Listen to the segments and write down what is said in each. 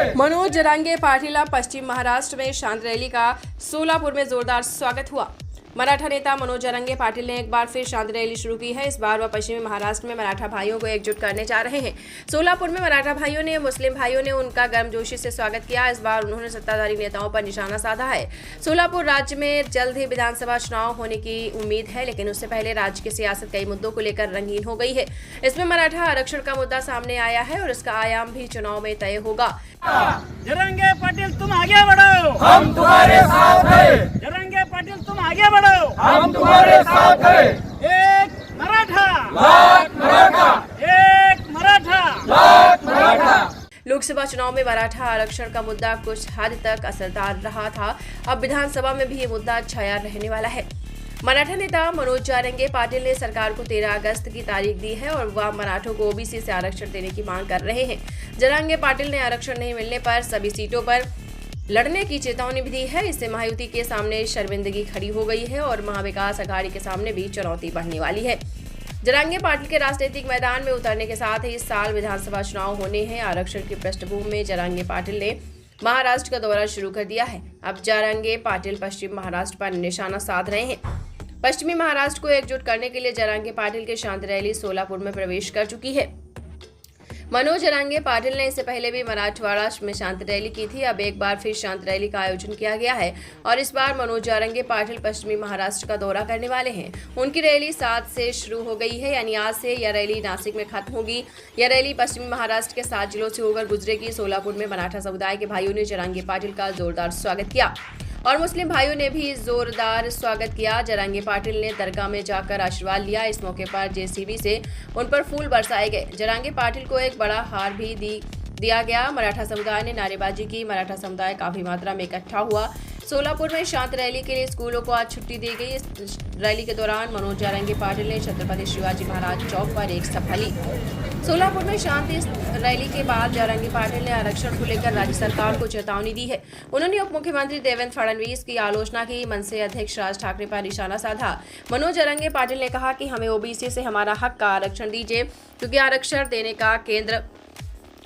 मनोज जरांगे पाटिल पश्चिम महाराष्ट्र में शांत रैली का सोलापुर में जोरदार स्वागत हुआ। मराठा नेता मनोज जरांगे पाटिल ने एक बार फिर शांत रैली शुरू की है। इस बार वह पश्चिमी महाराष्ट्र में मराठा भाइयों को एकजुट करने जा रहे हैं। सोलापुर में मराठा भाइयों ने मुस्लिम भाइयों ने उनका गर्मजोशी से स्वागत किया। इस बार उन्होंने सत्ताधारी नेताओं पर निशाना साधा है। सोलापुर राज्य में जल्द ही विधानसभा चुनाव होने की उम्मीद है, लेकिन उससे पहले राज्य की सियासत कई मुद्दों को लेकर रंगीन हो गई है। इसमें मराठा आरक्षण का मुद्दा सामने आया है और इसका आयाम भी चुनाव में तय होगा। जरांगे पाटिल तुम आगे बढ़ो, हम तुम्हारे साथ हैं। जरांगे पाटिल तुम आगे बढ़ो, हम तुम्हारे साथ हैं। एक मराठा, लाख मराठा, एक मराठा, लाख मराठा। लोकसभा चुनाव में मराठा आरक्षण का मुद्दा कुछ हद तक असरदार रहा था। अब विधानसभा में भी ये मुद्दा छाया रहने वाला है। मराठा नेता मनोज जरांगे पाटिल ने सरकार को 13 अगस्त की तारीख दी है और वह मराठों को ओबीसी से आरक्षण देने की मांग कर रहे हैं। जरांगे पाटिल ने आरक्षण नहीं मिलने पर सभी सीटों पर लड़ने की चेतावनी भी दी है। इससे महायुति के सामने शर्मिंदगी खड़ी हो गई है और महाविकास अघाड़ी के सामने भी चुनौती बढ़ने वाली है। जरांगे पाटिल के राजनीतिक मैदान में उतरने के साथ ही इस साल विधानसभा चुनाव होने हैं। आरक्षण की पृष्ठभूमि में जरांगे पाटिल ने महाराष्ट्र का दौरा शुरू कर दिया है। अब जरांगे पाटिल पश्चिम महाराष्ट्र पर निशाना साध रहे हैं। पश्चिमी महाराष्ट्र को एकजुट करने के लिए जरांगे पाटिल की शांत रैली सोलापुर में प्रवेश कर चुकी है। मनोज जरांगे पाटिल ने इससे पहले भी मराठवाड़ा में शांत रैली की थी। अब एक बार फिर शांत रैली का आयोजन किया गया है और इस बार मनोज जरांगे पाटिल पश्चिमी महाराष्ट्र का दौरा करने वाले हैं। उनकी रैली 7 से शुरू हो गई है, यानी आज से यह रैली नासिक में खत्म होगी। यह रैली पश्चिमी महाराष्ट्र के 7 जिलों से होकर गुजरेगी। सोलापुर में मराठा समुदाय के भाइयों ने जरांगे पाटिल का जोरदार स्वागत किया और मुस्लिम भाइयों ने भी जोरदार स्वागत किया। जरांगे पाटिल ने दरगाह में जाकर आशीर्वाद लिया। इस मौके पर जेसीबी से उन पर फूल बरसाए गए। जरांगे पाटिल को एक बड़ा हार भी दिया गया। मराठा समुदाय ने नारेबाजी की। मराठा समुदाय काफी मात्रा में इकट्ठा हुआ। सोलापुर में शांत रैली के लिए स्कूलों को आज छुट्टी दी गई। इस रैली के दौरान मनोज जरांगे पाटिल ने छत्रपति शिवाजी महाराज चौक पर एक सभा ली। सोलापुर में शांति रैली के बाद जरांगे पाटिल ने आरक्षण को लेकर राज्य सरकार को चेतावनी दी है। उन्होंने उप मुख्यमंत्री देवेंद्र फडणवीस की आलोचना की। मनसे अध्यक्ष राज ठाकरे पर निशाना साधा। मनोज जरांगे पाटिल ने कहा कि हमें ओबीसी से हमारा हक का आरक्षण दीजिए, क्योंकि आरक्षण देने का केंद्र,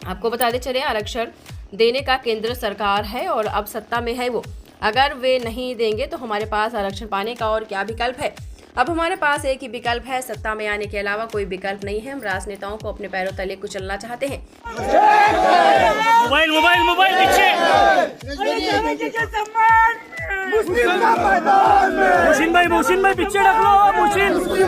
आपको बताते चले, आरक्षण देने का केंद्र सरकार है और अब सत्ता में है वो। अगर वे नहीं देंगे तो हमारे पास आरक्षण पाने का और क्या विकल्प है। अब हमारे पास एक ही विकल्प है, सत्ता में आने के अलावा कोई विकल्प नहीं है। हम राजनेताओं को अपने पैरों तले कुचलना चाहते हैं। मोबाइल मोबाइल मोबाइल पीछे। मोहसिन भाई पीछे रख लो। मोहसिन पीछे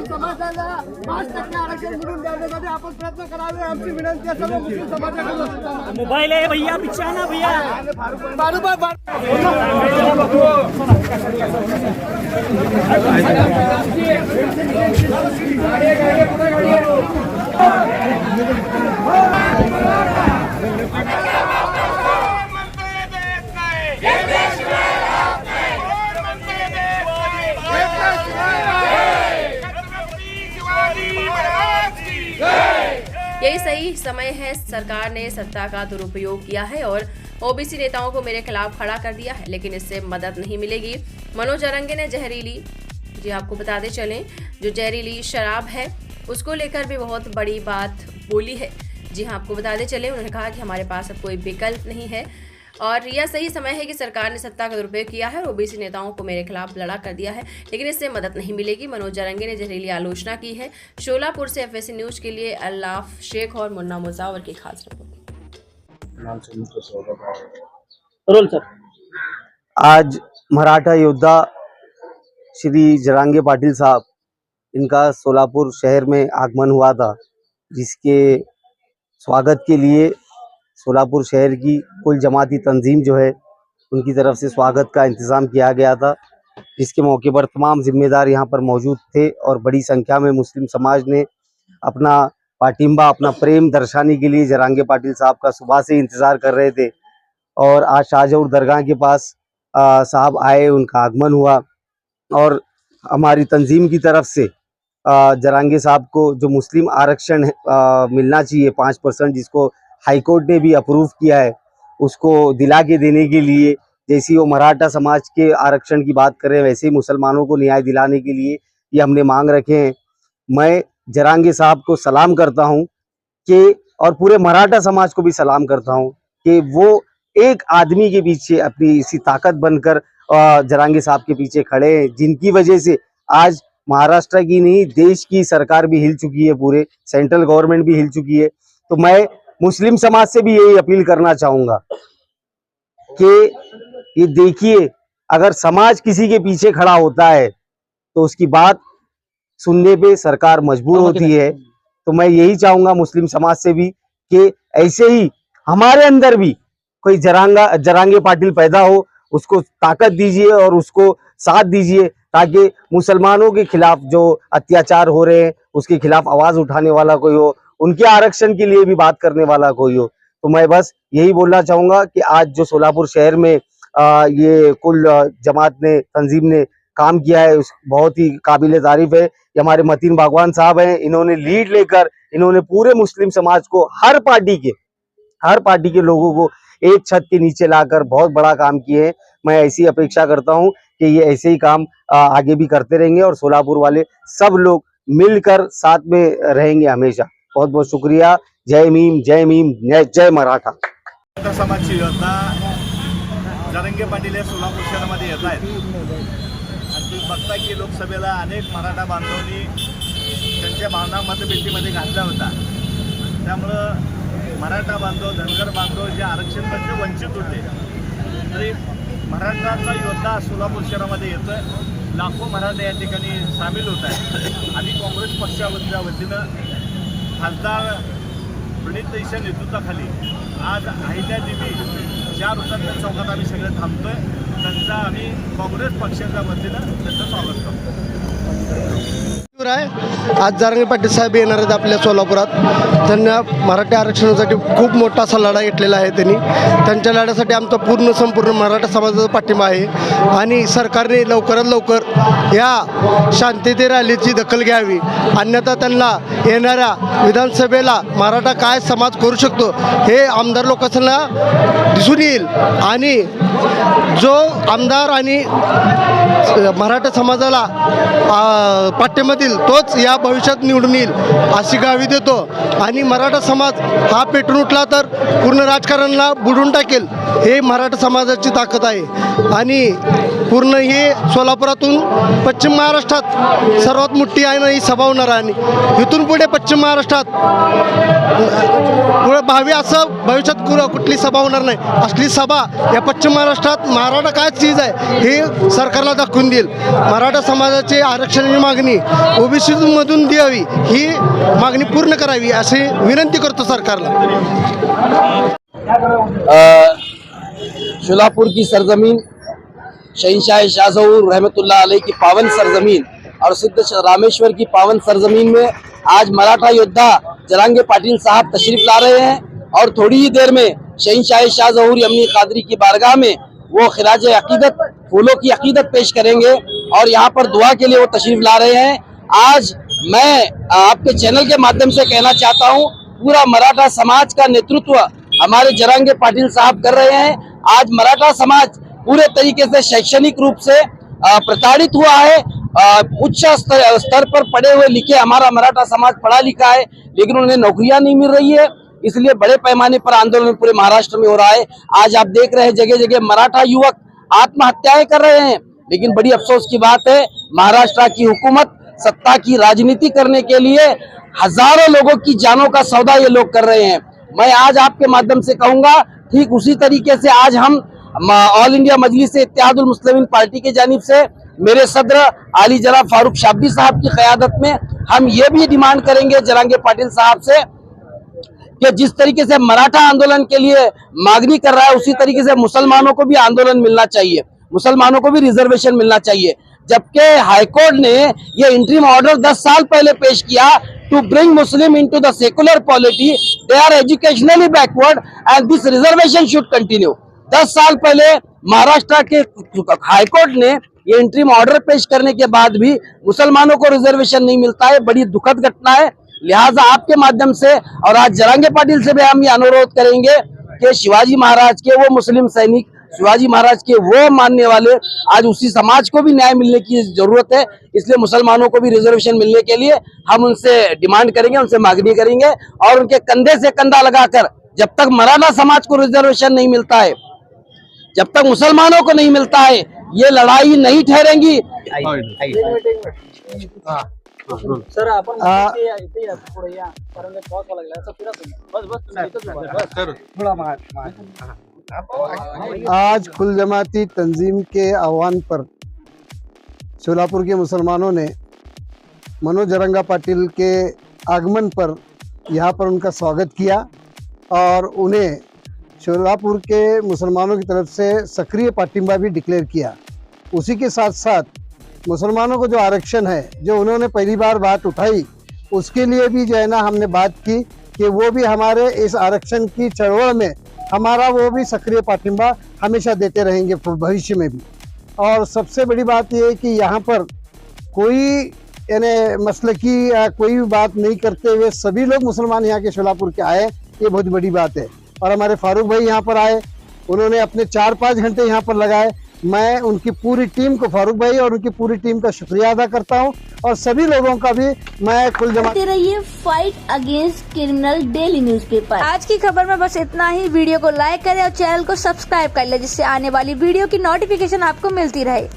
समाजाला 5% आरक्षण मिळवून देण्यासाठी आपण प्रयत्न करावे, आमची विनंती आहे सर्व मुस्लिम समाजाकडून। मोबाइल है भैया, पीछे आना भैया। यही सही समय है। सरकार ने सत्ता का दुरुपयोग किया है और ओबीसी नेताओं को मेरे खिलाफ खड़ा कर दिया है, लेकिन इससे मदद नहीं मिलेगी। मनोज जरांगे ने जहरीली, जी आपको बताते चलें, जो जहरीली शराब है उसको लेकर भी बहुत बड़ी बात बोली है। जी हाँ, आपको बताते चले, उन्होंने कहा कि हमारे पास अब कोई विकल्प नहीं है और यह सही समय है कि सरकार ने सत्ता का दुरुपयोग किया है और ओबीसी नेताओं को मेरे खिलाफ लड़ा कर दिया है, लेकिन इससे मदद नहीं मिलेगी। मनोज जरांगे ने जहरीली आलोचना की है। सोलापुर से एफएससी न्यूज के लिए अल्लाफ शेख और मुन्ना मुजावर की खास रिपोर्ट। आज मराठा योद्धा श्री जरांगे पाटिल साहब, इनका सोलापुर शहर में आगमन हुआ था, जिसके स्वागत के लिए सोलापुर शहर की कुल जमाती तंजीम जो है उनकी तरफ से स्वागत का इंतज़ाम किया गया था, जिसके मौके पर तमाम जिम्मेदार यहाँ पर मौजूद थे और बड़ी संख्या में मुस्लिम समाज ने अपना पाटिंबा, अपना प्रेम दर्शाने के लिए जरांगे पाटिल साहब का सुबह से इंतज़ार कर रहे थे। और आज शाहजहूर दरगाह के पास साहब आए, उनका आगमन हुआ और हमारी तंजीम की तरफ से जरांगे साहब को जो मुस्लिम आरक्षण मिलना चाहिए 5%, जिसको हाई कोर्ट ने भी अप्रूव किया है, उसको दिला के देने के लिए, जैसी वो मराठा समाज के आरक्षण की बात कर रहे हैं वैसे ही मुसलमानों को न्याय दिलाने के लिए ये हमने मांग रखे हैं। मैं जरांगे साहब को सलाम करता हूं कि, और पूरे मराठा समाज को भी सलाम करता हूं कि वो एक आदमी के पीछे अपनी इसी ताकत बनकर जरांगे साहब के पीछे खड़े हैं, जिनकी वजह से आज महाराष्ट्र की नहीं देश की सरकार भी हिल चुकी है, पूरे सेंट्रल गवर्नमेंट भी हिल चुकी है। तो मैं मुस्लिम समाज से भी यही अपील करना चाहूंगा कि ये देखिए, अगर समाज किसी के पीछे खड़ा होता है तो उसकी बात सुनने पे सरकार मजबूर होती है। तो मैं यही चाहूंगा मुस्लिम समाज से भी कि ऐसे ही हमारे अंदर भी कोई जरांगे पाटिल पैदा हो, उसको ताकत दीजिए और उसको साथ दीजिए, ताकि मुसलमानों के खिलाफ जो अत्याचार हो रहे हैं उसके खिलाफ आवाज उठाने वाला कोई हो, उनके आरक्षण के लिए भी बात करने वाला कोई हो। तो मैं बस यही बोलना चाहूंगा कि आज जो सोलापुर शहर में ये कुल जमात ने, तंजीम ने काम किया है, उस बहुत ही काबिल तारीफ है। ये हमारे मतीन बागवान साहब हैं, इन्होंने लीड लेकर इन्होंने पूरे मुस्लिम समाज को, हर पार्टी के लोगों को एक छत के नीचे लाकर बहुत बड़ा काम किए हैं। मैं ऐसी अपेक्षा करता हूं कि ये ऐसे ही काम आगे भी करते रहेंगे और सोलापुर वाले सब लोग मिलकर साथ में रहेंगे हमेशा। बहुत बहुत शुक्रिया। जय भीम, जय मराठा। मराठा समाजची योजना जरांगे पाटील या सोलापूर शहरामध्ये येत आहेत आणि तुम्ही बघता की लोकसभेला अनेक मराठा बांधवांनी त्यांच्या भावना मतपेटीमध्ये घातल्या होत्या। त्यामुळं मराठा बांधव, धनगर बांधव जे आरक्षणापासून वंचित होते, तरी मराठाचा योद्धा सोलापूर शहरामध्ये येतोय। लाखो मराठे या ठिकाणी सामील होत आहेत। आम्ही काँग्रेस पक्षाच्या वतीनं खासदार प्रणितताईंच्या नेतृत्वाखाली आज अहिल्यादेवी 4 हुतात्मा चौकात आम्ही सगळे थांबतोय। त्यांचा आम्ही काँग्रेस पक्षाच्या वतीनं त्यांचं स्वागत करतो। आज जरांगे पाटील साहेब येणार आहेत आपल्या सोलापुरात। त्यांना मराठी आरक्षणासाठी खूप मोठा असा लढा घेतलेला आहे। त्यांच्या लढ्यासाठी आमचा संपूर्ण मराठा समाजाचा पाठिंबा आहे आणि सरकारने लवकरात लवकर या शांतते रॅलीची दखल घ्यावी, अन्यथा त्यांना येणाऱ्या विधानसभेला मराठा काय समाज करू शकतो हे आमदार लोकांना दिसून येईल आणि जो आमदार आणि मराठा समाजाला पाठिंबा देईल तोच या भविष्यात निवडून येईल अशी ग्वाही देतो। आणि मराठा समाज हा पेटून उठला तर पूर्ण राजकारणाला बुडून टाकेल, हे मराठा समाजाची ताकद आहे। आणि पूर्ण हे सोलापुरातून पश्चिम महाराष्ट्रात सर्वात मोठी आहे ना ही सभा होणार आहे आणि इथून पुढे पश्चिम महाराष्ट्रात पुढे भावी असं भविष्यात कुठली सभा होणार नाही। असली सभा या पश्चिम महाराष्ट्रात मराठा काय चीज आहे हे सरकारला दाखवून देईल। मराठा समाजाची आरक्षणाची मागणी ओबीसी मधून द्यावी, ही मागणी पूर्ण करावी अशी विनंती करतो सरकारला। सोलापुर की सरजमीन, शहंशाह शाहजहूर रहमतुल्लाह अलैह की पावन सरजमीन और सिद्ध रामेश्वर की पावन सरजमीन में आज मराठा योद्धा जरांगे पाटिल साहब तशरीफ ला रहे हैं और थोड़ी ही देर में शहंशाह शाहजहूर यमनी कादरी की बारगाह में वो खिराज अकीदत, फूलों की अकीदत पेश करेंगे और यहाँ पर दुआ के लिए वो तशरीफ ला रहे हैं। आज मैं आपके चैनल के माध्यम से कहना चाहता हूँ, पूरा मराठा समाज का नेतृत्व हमारे जरांगे पाटिल साहब कर रहे हैं। आज मराठा समाज पूरे तरीके से शैक्षणिक रूप से प्रताड़ित हुआ है। उच्च स्तर पर पढ़े हुए लिखे हमारा मराठा समाज पढ़ा लिखा है, लेकिन उन्हें नौकरियां नहीं मिल रही है, इसलिए बड़े पैमाने पर आंदोलन पूरे महाराष्ट्र में हो रहा है। आज आप देख रहे हैं जगह जगह मराठा युवक आत्महत्याएं कर रहे हैं, लेकिन बड़ी अफसोस की बात है महाराष्ट्र की हुकूमत सत्ता की राजनीति करने के लिए हजारों लोगों की जानों का सौदा ये लोग कर रहे हैं। मैं आज आपके माध्यम से कहूंगा, ठीक उसी तरीके से आज हम ऑल इंडिया मजलिस इत्तेहादुल मुस्लिमीन पार्टी की जानिब से मेरे सदर आली जनाब फारूक शाब्बी साहब की क़यादत में हम ये भी डिमांड करेंगे जरांगे पाटिल साहब से कि जिस तरीके से मराठा आंदोलन के लिए मांगनी कर रहा है, उसी तरीके से मुसलमानों को भी आंदोलन मिलना चाहिए, मुसलमानों को भी रिजर्वेशन मिलना चाहिए। जबकि हाईकोर्ट ने ये इंटरिम ऑर्डर 10 साल पहले पेश किया to bring Muslim into the secular polity, they are educationally backward and this reservation should continue. 10 साल पहले महाराष्ट्र के हाईकोर्ट ने ये इंटरिम ऑर्डर पेश करने के बाद भी मुसलमानों को रिजर्वेशन नहीं मिलता है, बड़ी दुखद घटना है। लिहाजा आपके माध्यम से और आज जरांगे पाटिल से भी हम ये अनुरोध करेंगे कि शिवाजी महाराज के वो मुस्लिम सैनिक शिवाजी महाराज के वो मानने वाले आज उसी समाज को भी न्याय मिलने की जरूरत है। इसलिए मुसलमानों को भी रिजर्वेशन मिलने के लिए हम उनसे डिमांड करेंगे, उनसे मांगनी करेंगे और उनके कंधे से कंधा लगाकर जब तक मराठा समाज को रिजर्वेशन नहीं मिलता है, जब तक मुसलमानों को नहीं मिलता है, ये लड़ाई नहीं ठहरेंगी। सर आपण आ- इथे या पुढे या कारण पाऊस लागला असं फिरा तुम्ही बस बस तुम्ही इथंच उभा राहा. आज कुल जमाती तंजीम के आह्वान पर सोलापुर के मुसलमानों ने मनोज जरंगा पाटिल के आगमन पर यहाँ पर उनका स्वागत किया और उन्हें सोलापुर के मुसलमानों की तरफ से सक्रिय पाटिंबा भी डिक्लेयर किया। उसी के साथ साथ मुसलमानों को जो आरक्षण है, जो उन्होंने पहली बार बात उठाई, उसके लिए भी जो है ना हमने बात की कि वो भी हमारे इस आरक्षण की चळवळ में हमारा वो भी सक्रिय पाटिंबा हमेशा देते रहेंगे भविष्य में भी। और सबसे बड़ी बात ये है कि यहाँ पर कोई यानी मसलकी या कोई भी बात नहीं करते हुए सभी लोग मुसलमान यहाँ के सोलापुर के आए, ये बहुत बड़ी बात है। और हमारे फारूक भाई यहाँ पर आए, उन्होंने अपने 4-5 घंटे यहाँ पर लगाए। मैं उनकी पूरी टीम को, फारूक भाई और उनकी पूरी टीम का शुक्रिया अदा करता हूँ और सभी लोगों का भी मैं कुल जमा। देखते रहिए fight against criminal daily newspaper. आज की खबर में बस इतना ही। वीडियो को लाइक करें और चैनल को सब्सक्राइब कर ले, जिससे आने वाली वीडियो की नोटिफिकेशन आपको मिलती रहे।